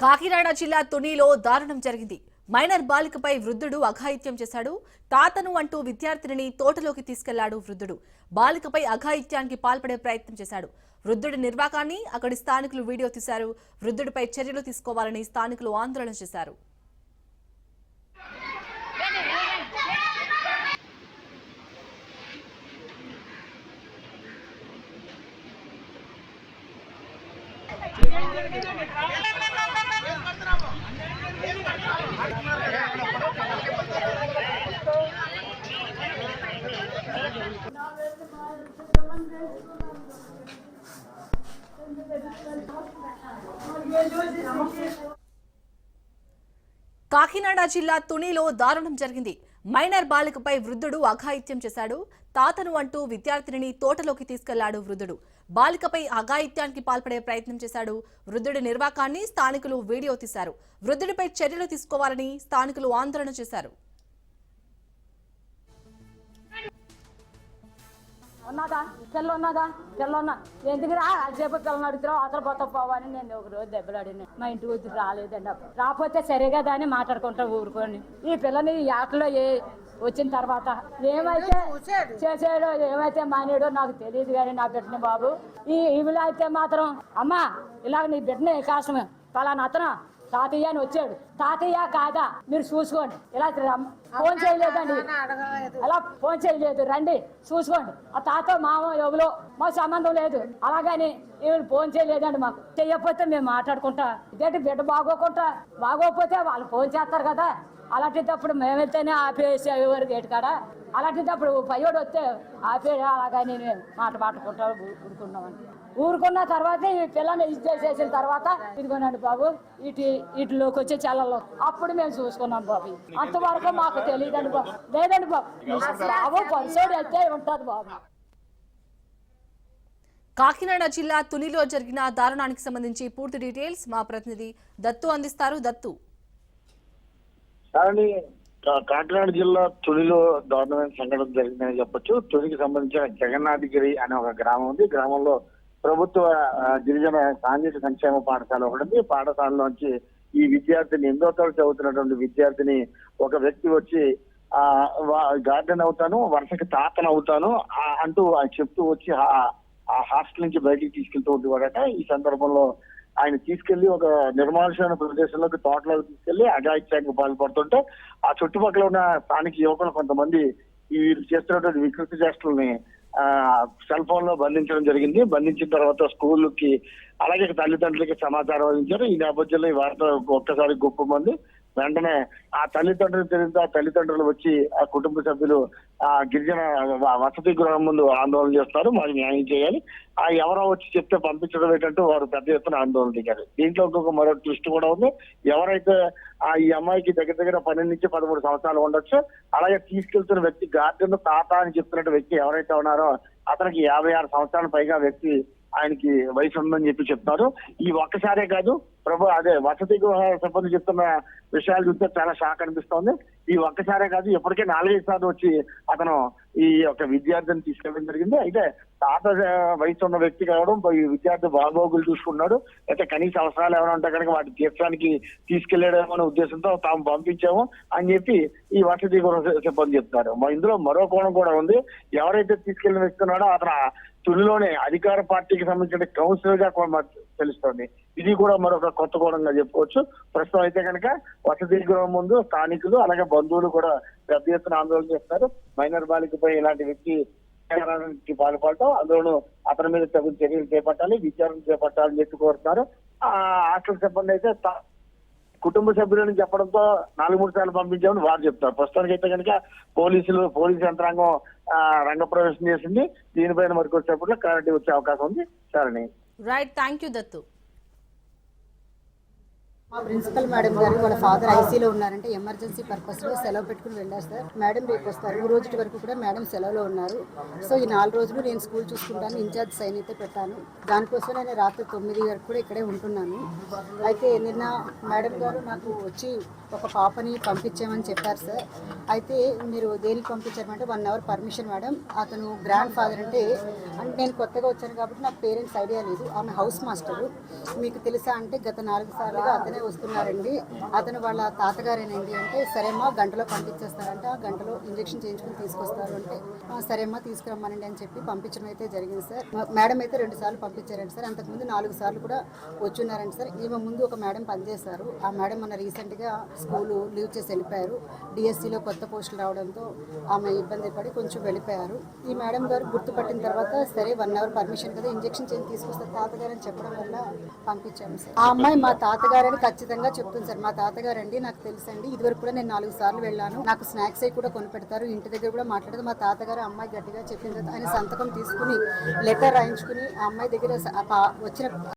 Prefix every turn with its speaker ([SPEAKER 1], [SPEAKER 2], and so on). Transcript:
[SPEAKER 1] కాకినాడ జిల్లా తునిలో దారుణం జరిగింది. మైనర్ బాలికపై వృద్ధుడు అఘాయిత్యం చేశాడు. తాతను అంటూ విద్యార్థినిని తోటలోకి తీసుకెళ్లాడు వృద్ధుడు. బాలికపై అఘాయిత్యానికి పాల్పడే ప్రయత్నం చేశాడు. వృద్ధుడి నిర్వాకాన్ని అక్కడి స్థానికులు వీడియో తీశారు. వృద్ధుడిపై చర్యలు తీసుకోవాలని స్థానికులు ఆందోళన చేశారు. కాకినాడ జిల్లా తునిలో దారుణం జరిగింది. మైనర్ బాలికపై వృద్ధుడు అఘాయిత్యం చేశాడు. తాతను అంటూ విద్యార్థినిని తోటలోకి తీసుకెళ్లాడు వృద్ధుడు. బాలికపై అఘాయిత్యానికి పాల్పడే ప్రయత్నం చేశాడు. వృద్ధుడి నిర్వాకాన్ని స్థానికులు వీడియో తీశారు. వృద్ధుడిపై చర్యలు తీసుకోవాలని స్థానికులు ఆందోళన చేశారు.
[SPEAKER 2] ఉన్నదా పిల్లన్నా ఎందుకురా అసేపు పిల్లలు అడుగుతారో అవతల పోతా పోవని నేను ఒక రోజు దెబ్బలాడినా. మా ఇంటి వచ్చి రాలేదండి. రాకపోతే సరే కదా అని మాట్లాడుకుంటా ఊరుకొని ఈ పిల్లని ఆటలో వచ్చిన తర్వాత ఏమైతే చేసాడో ఏమైతే మానేడో నాకు తెలియదు. కానీ నా బిడ్డని బాబు ఈవిలో అయితే మాత్రం అమ్మా ఇలాగ నీ బిడ్డని కాసమే పలానా అతను తాతయ్య అని వచ్చాడు. తాతయ్య కాదా మీరు చూసుకోండి. ఇలా ఫోన్ చేయలేదండి, అలా ఫోన్ చేయలేదు, రండి చూసుకోండి. ఆ తాత మామ ఎవరో మాకు సంబంధం లేదు. అలాగని ఈవిడ ఫోన్ చేయలేదండి. మాకు చెయ్యకపోతే మేము మాట్లాడుకుంటా. ఇదేంటి బిడ్డ బాగోకపోతే వాళ్ళు ఫోన్ చేస్తారు కదా. అలాంటిప్పుడు మేము వెళ్తేనే ఆపేసేవారు గేటు కాడ. అలాంటిప్పుడు పయ్యోడు వస్తే ఆపేది. అలాగని మాట్లాడుకుంటా ఊరుకున్నామని. ఊరుకున్న తర్వాత ఈ పిల్లని చేసేసిన తర్వాత ఇదిగోనండి బాబు ఇటులోకి వచ్చే చల్లలో అప్పుడు మేము చూసుకున్నాం బాబు. అంతవరకు మాకు తెలియదండి బాబు. లేదండి బాబు బాబు పరిసోడు అయితే ఉంటుంది బాబు.
[SPEAKER 1] కాకినాడ జిల్లా తునిలో జరిగిన దారుణానికి సంబంధించి పూర్తి డీటెయిల్స్ మా ప్రతినిధి దత్తు అందిస్తారు. దత్తు,
[SPEAKER 3] కాకినాడ జిల్లా తునిలో దారుణమైన సంఘటన జరిగిందని చెప్పొచ్చు. తునికి సంబంధించిన జగన్నాథగిరి అనే ఒక గ్రామం ఉంది. గ్రామంలో ప్రభుత్వ గిరిజన సాంఘిక సంక్షేమ పాఠశాల ఒకటి ఉంది. పాఠశాలలోంచి ఈ విద్యార్థిని 8వ తరగతి చదువుతున్నటువంటి విద్యార్థిని ఒక వ్యక్తి వచ్చి గార్డెన్ అవుతాను, వర్షకి తాతను అవుతాను అంటూ చెప్తూ వచ్చి ఆ హాస్టల్ నుంచి బయటికి తీసుకెళ్తూ ఉండేవాడట. ఈ సందర్భంలో ఆయన తీసుకెళ్లి ఒక నిర్మానుషమైన ప్రదేశంలోకి తోటలోకి తీసుకెళ్లి అఘాయిత్యానికి పాల్పడుతుంటే ఆ చుట్టుపక్కల ఉన్న స్థానిక యువకులు కొంతమంది వీరు చేస్తున్నటువంటి వికృతి చేష్టలని సెల్ ఫోన్ లో బంధించడం జరిగింది. బంధించిన తర్వాత స్కూల్కి అలాగే తల్లిదండ్రులకి సమాచారం అందించారు. ఈ నేపథ్యంలో ఈ వార్త ఒక్కసారి గొప్ప మంది వెంటనే ఆ తల్లిదండ్రులు తెలియదు. ఆ తల్లిదండ్రులు వచ్చి ఆ కుటుంబ సభ్యులు ఆ గిరిజన వసతి గృహం ముందు ఆందోళన చేస్తున్నారు. మాకు న్యాయం చేయాలి. ఆ ఎవరో వచ్చి చెప్తే పంపించడం ఏంటంటూ వారు పెద్ద ఎత్తున ఆందోళన దిగారు. దీంట్లో ఇంకొక మరో ట్విస్ట్ కూడా ఉంది. ఎవరైతే ఈ అమ్మాయికి దగ్గర 12 నుంచి 13 సంవత్సరాలు ఉండొచ్చు. అలాగే తీసుకెళ్తున్న వ్యక్తి గార్డెన్ తాత అని చెప్తున్న వ్యక్తి ఎవరైతే ఉన్నారో అతనికి 56 సంవత్సరాల పైగా వ్యక్తి ఆయనకి వయసు ఉందని చెప్పి చెప్తారు. ఈ ఒక్కసారే కాదు వసతి గృహ సిబ్బంది చెప్తున్న విషయాలు చూస్తే చాలా షాక్ అనిపిస్తోంది. ఈ ఒక్కసారే కాదు ఇప్పటికే 4-5 సార్లు వచ్చి అతను ఈ యొక్క విద్యార్థిని తీసుకెళ్ళడం జరిగింది. అయితే తాత వయసు ఉన్న వ్యక్తి కావడం ఈ విద్యార్థి బాగోగులు చూసుకున్నాడు. అయితే కనీస అవసరాలు ఏమైనా ఉంటే కనుక వాటి తీర్చడానికి తీసుకెళ్లేడేమో అనే ఉద్దేశంతో తాము పంపించాము అని చెప్పి ఈ వసతి గృహ సిబ్బంది చెప్తారు. ఇందులో మరో కోణం కూడా ఉంది. ఎవరైతే తీసుకెళ్లి ఇస్తున్నాడో అతను తునిలోనే అధికార పార్టీకి సంబంధించిన కౌన్సిలర్ గా తెలుస్తోంది. ఇది కూడా మరొక కొత్త కోణంగా చెప్పుకోవచ్చు. ప్రస్తుతం అయితే కనుక వసతి గృహం ముందు స్థానికులు అలాగే బంధువులు కూడా పెద్ద ఎత్తున ఆందోళన చేస్తారు. మైనర్ బాలికపై ఇలాంటి వ్యక్తి పాల్పడటం, అందులోనూ అతని మీద తగిన చర్యలు చేపట్టాలి, విచారణ చేపట్టాలని చెప్పి కోరుతున్నారు. హాస్టల్ సిబ్బంది అయితే కుటుంబ సభ్యులను చెప్పడంతో 4-3 సార్లు పంపించామని వారు చెప్తారు. ప్రస్తుతానికి అయితే కనుక పోలీసు యంత్రాంగం రంగప్రవేశం చేసింది. దీనిపైన మరికొచ్చేపట్లో క్లారిటీ వచ్చే అవకాశం ఉంది. సరే,
[SPEAKER 1] రైట్, థ్యాంక్ యూ దత్తు.
[SPEAKER 4] మా ప్రిన్సిపల్ మేడం గారు వాళ్ళ ఫాదర్ ఐసీలో ఉన్నారంటే ఎమర్జెన్సీ పర్పస్లో సెలవు పెట్టుకుని వెళ్ళారు సార్. మేడం రేపు వస్తారు. ఈ రోజు వరకు కూడా మేడం సెలవులో ఉన్నారు. సో ఈ 4 రోజులు నేను స్కూల్ చూసుకుంటాను, ఇన్ఛార్జ్ సైన్ అయితే పెట్టాను. దానికోసం నేను రాత్రి 9 వరకు కూడా ఇక్కడే ఉంటున్నాను. అయితే నిన్న మేడం గారు నాకు వచ్చి ఒక పాపని పంపించామని చెప్పారు సార్. అయితే మీరు దేనికి పంపించారంటే 1 అవర్ పర్మిషన్ మేడం. అతను గ్రాండ్ ఫాదర్ అంటే అంటే నేను కొత్తగా వచ్చాను కాబట్టి నాకు పేరెంట్స్ ఐడియా లేదు. ఆమె హౌస్ మాస్టరు. మీకు తెలుసా అంటే గత 4 సార్లుగా అతనే వస్తున్నారండి, అతను వాళ్ళ తాతగారేనండి అంటే సరేమ్మా గంటలో పంపించేస్తారంటే ఆ గంటలో ఇంజెక్షన్ చేయించుకుని తీసుకొస్తారు అంటే సరేమ్మా తీసుకురమ్మనండి అని చెప్పి పంపించడం అయితే జరిగింది సార్. మేడం అయితే 2 సార్లు పంపించారండి సార్. అంతకుముందు 4 సార్లు కూడా వచ్చున్నారండి సార్. ఈమె ముందు ఒక మేడం పనిచేశారు. ఆ మేడం మొన్న రీసెంట్గా స్కూలు లీవ్ చేసి వెళ్ళిపోయారు. డిఎస్సిలో కొత్త పోస్టులు రావడంతో ఆమె ఇబ్బంది పడి కొంచెం వెళ్ళిపోయారు. ఈ మేడం గారు గుర్తుపట్టిన తర్వాత సరే 1 అవర్ పర్మిషన్ కదా ఇంజెక్షన్ చేసి తీసుకొస్తారు తాతగారు అని చెప్పడం వల్ల పంపించాము సార్. ఆ అమ్మాయి మా తాతగారని ఖచ్చితంగా చెప్తుంది సార్. మా తాతగారండి నాకు తెలుసండి, ఇదివరకు కూడా నేను 4 సార్లు వెళ్ళాను, నాకు స్నాక్స్ అవి కూడా కొనిపెడతారు, ఇంటి దగ్గర కూడా మాట్లాడదు. మా తాతగారు అమ్మాయి గట్టిగా చెప్పిన తర్వాత ఆయన సంతకం తీసుకుని లెటర్ రాయించుకుని ఆ అమ్మాయి దగ్గర వచ్చిన